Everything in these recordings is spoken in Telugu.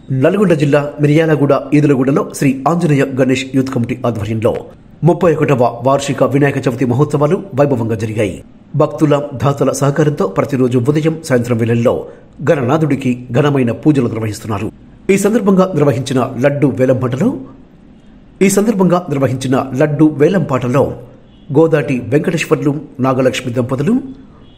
నల్గొండ జిల్లా మిర్యాలగూడ ఈదులగూడలో శ్రీ ఆంజనేయ గణేష్ యూత్ కమిటీ ఆధ్వర్యంలో 31వ వార్షిక వినాయక చవితి మహోత్సవాలు వైభవంగా జరిగాయి. భక్తుల దాతల సహకారంతో ప్రతిరోజు ఉదయం సాయంత్రం వేళల్లో గణనాథుడికి ఘనమైన పూజలు నిర్వహిస్తున్నారు. ఈ సందర్భంగా నిర్వహించిన లడ్డు వేలంపాటలో గోదాటి వెంకటేశ్వర్లు నాగలక్ష్మి దంపతులు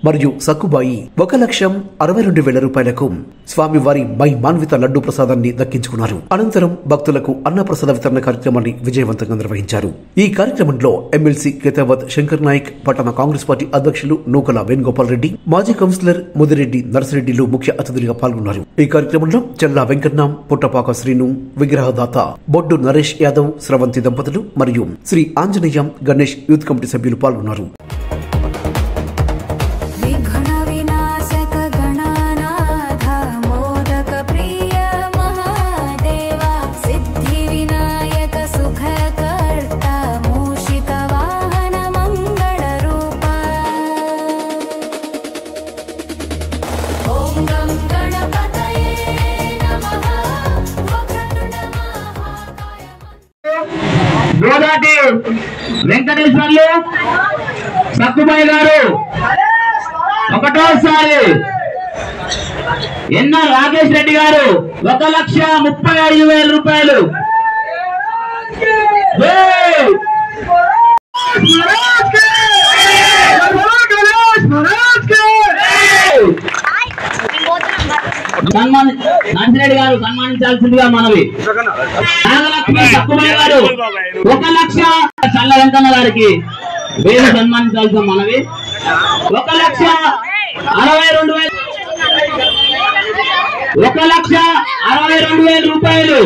మరియు సక్కుబాయి 1,62,000 రూపాయలకు స్వామివారి మాన్విత లడ్డు ప్రసాదాన్ని దక్కించుకున్నారు. అనంతరం భక్తులకు అన్నప్రసాద వితరణ కార్యక్రమాన్ని విజయవంతంగా నిర్వహించారు. ఈ కార్యక్రమంలో ఎమ్మెల్సీ కేతావత్ శంకర్ నాయక్, పట్టణ కాంగ్రెస్ పార్టీ అధ్యక్షులు నూకల వేణుగోపాల్ రెడ్డి, మాజీ కౌన్సిలర్ ముదిరెడ్డి నర్సిరెడ్డిలు ముఖ్య అతిథులుగా పాల్గొన్నారు. ఈ కార్యక్రమంలో చెల్లా వెంకన్న, పుట్టపాక శ్రీను, విగ్రహదాత బొడ్డు నరేష్ యాదవ్, స్రవంతి దంపతులు మరియు శ్రీ ఆంజనేయ గణేష్ యూత్ కమిటీ సభ్యులు పాల్గొన్నారు. గోదాటి వెంకటేశ్వర్లు సక్కుబాయి గారు ఒకటోసారి, ఎన్న రాకేష్ రెడ్డి గారు 1,35,000 రూపాయలు, నర్సిరెడ్డి గారు సన్మానించాల్సిందిగా మనవి. నాగలక్ష్మి సక్కుబాయి గారు 1,00,000 చల్ల వెంకన్న గారికి వేలు సన్మానించాల్సిన మనవి. 1,62,000 రూపాయలు.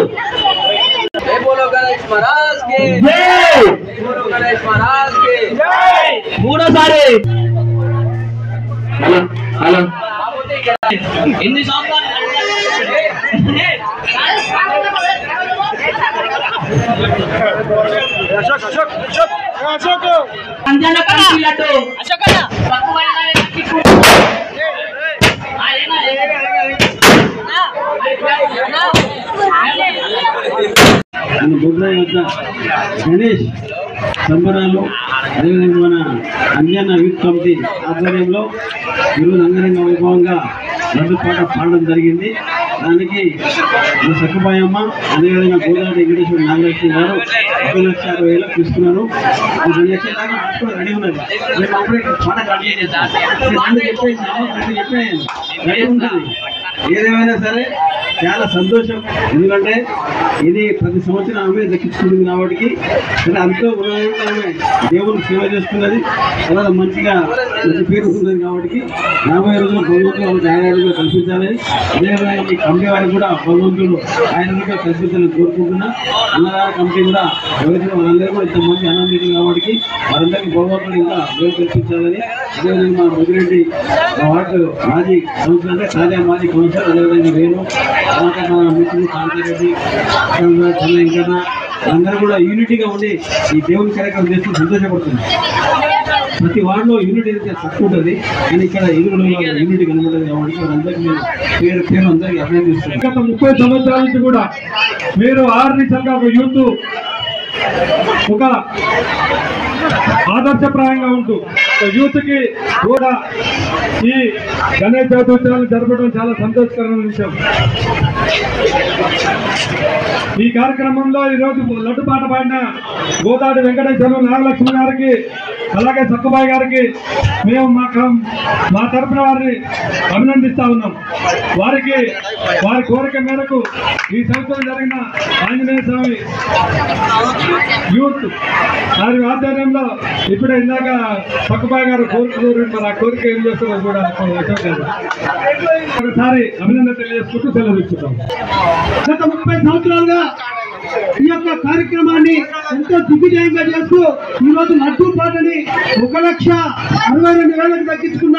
మూడోసారి హలో ఎన్ని సంవత్సరాలు గణేష్ సంబరాలు, అదేవిధంగా మన అంజన్న యూత్ కమిటీ ఆధ్వర్యంలో ఈరోజు అంగరంగ వైభవంగా లడ్డు పాట పాడడం జరిగింది. దానికి సక్కుబాయమ్మ, అదేవిధంగా గోదావరి వెంకటేశ్వర నాగలక్ష్మి గారు 1,60,000 తీసుకున్నారు. 2 లక్షల దాకా రెడీ ఉన్నది. మేము అప్పుడే పాట రెడీ చేస్తాం. రెడీ ఉంటుంది. ఏదేమైనా సరే చాలా సంతోషం. ఎందుకంటే ఇది ప్రతి సంవత్సరం ఆమె దక్కించుకుంటుంది కాబట్టి అంతో ఆమె దేవుడికి సేవ చేస్తున్నది. తర్వాత మంచి పేరు ఉంటుంది కాబట్టి 50 రోజులు భగవంతుడు వాళ్ళకి ఆయుర్వేదంగా కల్పించాలని, అదేవిధంగా ఈ కమిటీ వారికి కూడా భగవంతుడు ఆయుర్వేదంగా కల్పించాలని కోరుకుంటున్నా. అన్నదాన కమిటీ కూడా ఎవరైతే వాళ్ళందరూ కూడా ఇంతమంది ఆనందించింది కాబట్టి వారందరికీ భగవంతుడు ఇంకా పేరు కల్పించాలని, అదేవిధంగా మా ముదిరెడ్డి వార్డు మాజీ కౌన్సిలర్, తాజా మాజీ కౌన్సిలర్, అదేవిధంగా వేణు, తర్వాత మన మిత్రులు కాంతారెడ్డి, చల్ల వెంకన్న అందరూ కూడా యూనిటీగా ఉండి ఈ దేవుని కార్యక్రమం చేస్తూ సంతోషపడుతుంది. ప్రతి వార్డులో యూనిటీ అయితే తక్కువ ఉంటుంది, కానీ ఇక్కడ యూనిటీ కనబడదు కాబట్టి వారందరికీ పేరు అందరికీ అభినందిస్తున్నాం. గత 30 సంవత్సరాల నుంచి కూడా మీరు ఆర్నిసంగా ఒక యూత్ ఒక ఆదర్శప్రాయంగా ఉంటూ యూత్కి కూడా ఈ గణేష్ చవితి ఉత్సవాలు జరపడం చాలా సంతోషకరమైన విషయం. ఈ కార్యక్రమంలో ఈరోజు లడ్డు పాట పాడిన గోదాటి వెంకటేశ్వర్లు నాగలక్ష్మి గారికి, అలాగే సక్కుబాయి గారికి మేము మా తరపున వారిని అభినందిస్తా ఉన్నాం. వారి కోరిక మేరకు ఈ సంవత్సరం జరిగిన ఆంజనేయ స్వామి యూత్ వారి ఆధ్వర్యంలో ఇప్పుడే ఇందాక సక్కుబాయి గారు కోరిక మరి ఆ కోరిక ఏం చేస్తారో కూడా ఒకసారి అభినందన తెలియజేసుకుంటూ సెలవు ఇస్తున్నాం. గత 30 సంవత్సరాలుగా ఈ యొక్క కార్యక్రమాన్ని ఎంతో దిగ్విజయంగా చేస్తూ ఈరోజు లడ్డూ పాటని 1,62,000 దక్కించుకున్న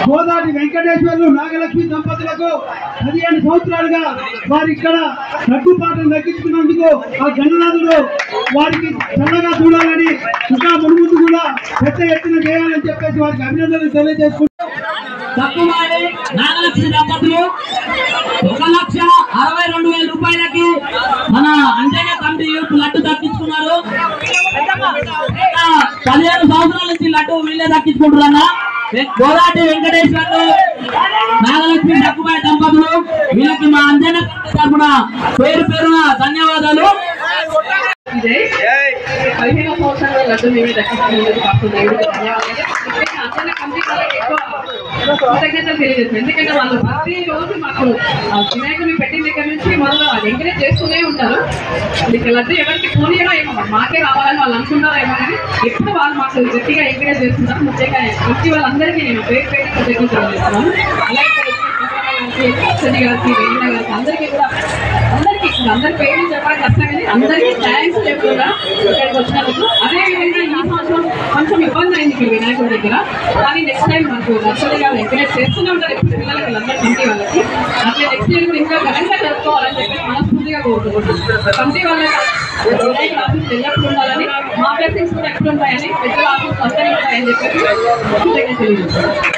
గోదాటి వెంకటేశ్వర్లు నాగలక్ష్మి దంపతులకు 15 సంవత్సరాలుగా వారి ఇక్కడ లడ్డూ పాటను దక్కించుకున్నందుకు ఆ గణనాథుడు వారికి చల్లగా చూడాలని, ఇంకా మునుముందు కూడా పెద్ద ఎత్తున చేయాలని చెప్పేసి వారికి అభినందనలు తెలియజేసుకుంటూ నాగలక్ష్మి దంపతులు 1,62,000 రూపాయలకి మన అంజయ్య కమిటీ యూత్ లడ్డు దక్కించుకున్నారు. 15 సంవత్సరాల నుంచి లడ్డు వీళ్ళే దక్కించుకుంటున్నా. గోదాటి వెంకటేశ్వర్లు నాగలక్ష్మి సక్కుబాయి దంపతులు వీళ్ళకి మా అంజయ్య తరఫున పేరు పేరున ధన్యవాదాలు. 15వ సంవత్సరంలో లడ్డు మేమే దక్కించుకునేందుకు కృతజ్ఞతలు తెలియజేస్తాం. ఎందుకంటే వాళ్ళు ప్రతిరోజు మాకు వినాయకుడిని పెట్టిన దగ్గర నుంచి మొదలు ఎంకరేజ్ చేస్తూనే ఉంటారు. ఇక్కడ లడ్డు ఎవరికి పోనీయడో ఏమో మాకే రావాలని వాళ్ళు అనుకుంటారో ఏమో కానీ ఎప్పుడు వాళ్ళు మాకు గట్టిగా ఎంకరేజ్ చేస్తున్నారు. ముఖ్యంగా ప్రతి వాళ్ళందరికీ నేను పేరు పేరు కృతజ్ఞతలు చేస్తున్నాను. అలాగే గారికి వేణుల గారికి అందరికీ కూడా అందరి పేర్లు చెప్పడానికి కష్టం కానీ అందరికీ థ్యాంక్స్ చెప్తున్నా ఇక్కడికి వచ్చినందుకు. అదేవిధంగా ఈ సంవత్సరం కొంచెం ఇబ్బంది అయింది ఇక్కడ వినాయకుడి దగ్గర. కానీ నెక్స్ట్ టైం మనకు నర్సరీగా ఎంకరేజ్ చేస్తూనే ఉంటారు ఎప్పుడు పిల్లలకి వీళ్ళందరూ కమిటీ వాళ్ళకి. అట్లే నెక్స్ట్ ఇయర్ కూడా ఇంకా ఘనంగా జరుపుకోవాలని చెప్పి మనస్ఫూర్తిగా కోరుకుంటున్నాం. కమిటీ వాళ్ళకి వినాయకుడు ఆఫీస్ ఎల్లప్పుడు ఉండాలని, మా బ్లెస్సింగ్స్ కూడా ఎప్పుడు ఉంటాయని, పెద్దల ఆఫీస్ అందరూ ఉంటాయని చెప్పి తెలియజేస్తాం.